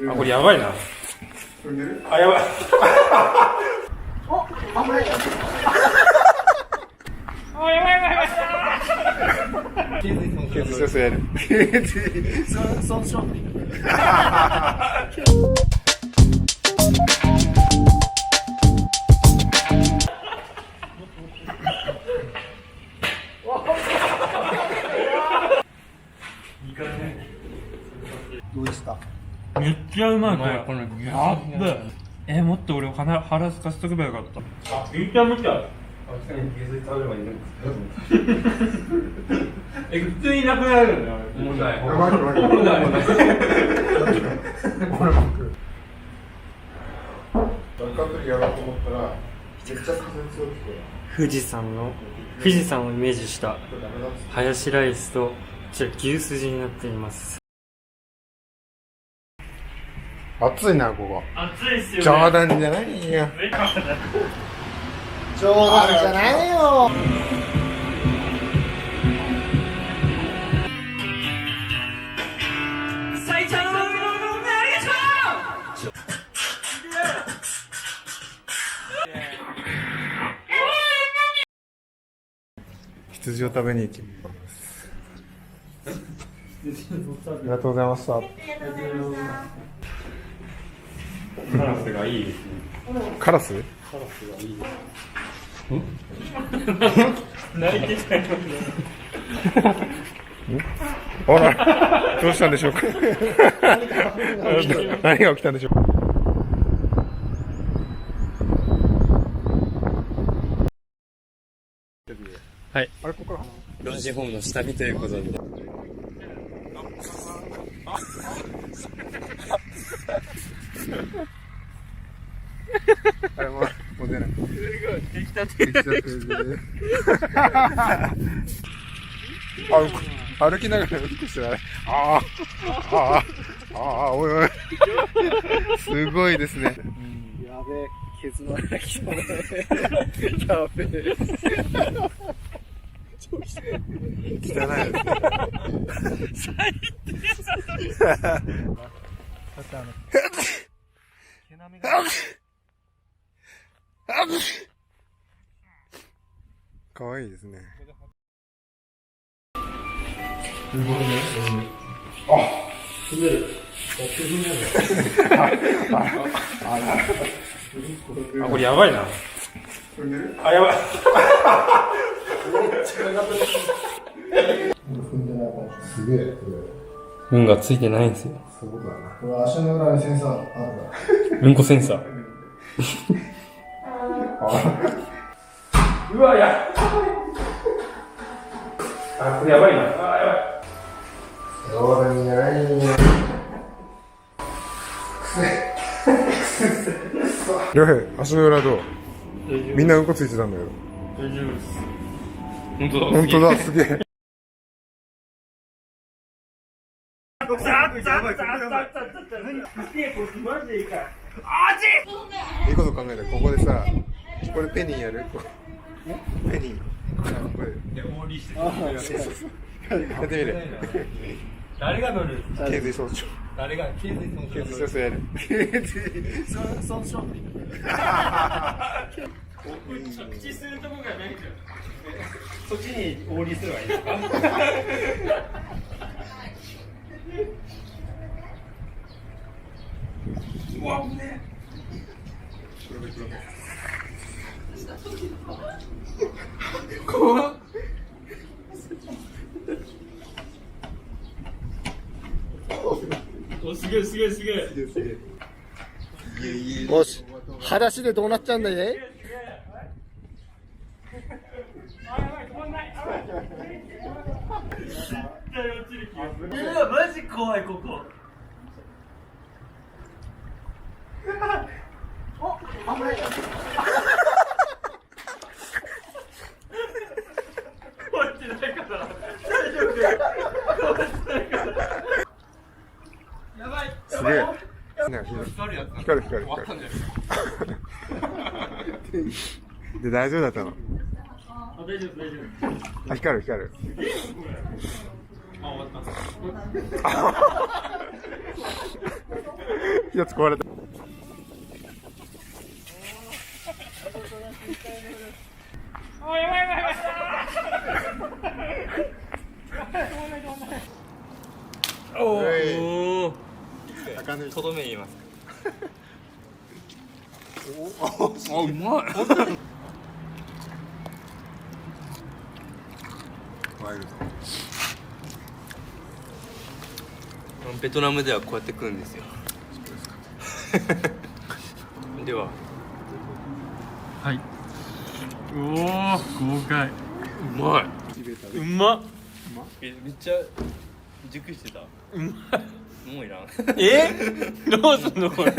あ、これやばいな。あ、やばい。あ、危ない。あ、やばいやばいやばい。頚髄損傷やる。頚髄損傷。どうですか？めっちゃうまい、これ。やっべ。もっと俺腹すかしとけばよかった。あ、めっちゃむちゃう。食べればいいんだ。普通になくなるんだよ。問題。俺も食う。バックアプリやろうと思ったら、めっちゃ風強くて。富士山をイメージしたハヤシライスとこちら牛すじになっています。暑いな、ここ。暑いっすよね。冗談じゃないよ。冗談じゃないよ。最長のありがとう。羊を食べに行きます。ありがとうございました。カラスがいいですね。カラス？カラスがいいです。泣いてちゃいますね。あら、どうしたんでしょうか。何が起きたんでしょうか。はい。あれ、ここから。老人ホームの下見ということで。あれもう出ない。できたて。歩きながらうんこしてない。おいおい。すごいですね。やべえ、ケツの穴来たね。やべえ。汚いですね。最低さとり。毛並みが。かわいいですね。すごいね。あ、滑る。あ、これやばいな。あ、やばい。すげえ。運がついてないんですよ。そういうことだな。これ足の裏にセンサーあるから。うんこセンサー。うわ、やばい。あ、これやばいな。あ、やばい。冗談じゃないよ。りょうへい、足の裏どう？みんなうんこついてたんだけど。大丈夫です。本当だ。本当だ、すげえ。いいこと考えた。ここでさ、これペニーやる？ペニー。これ。オーリーしてやってみる。誰が乗る？頚髄損傷。誰が頚髄損傷？頚髄損傷やる。頚髄損傷。着地するとこがないじゃん。そっちにオーリーすればいいですか？うわ、ね。怖っ。お、すげえすげえすげえ。よし、裸足でどうなっちゃうんだい？マジ怖い、ここ。危ない。壊れてないから。大丈夫だよ。壊れてないから。やばい。すげえ。光る。で、大丈夫だったの？大丈夫。あ、光る。一つ壊れた。おおお。とどめ言います。あ、うまい。ワイルド。ベトナムではこうやって食うんですよ。では。はい。おお、豪快。うまい。うまっ。めっちゃ熟してた。うまい。もういらん。どうすんのこれ。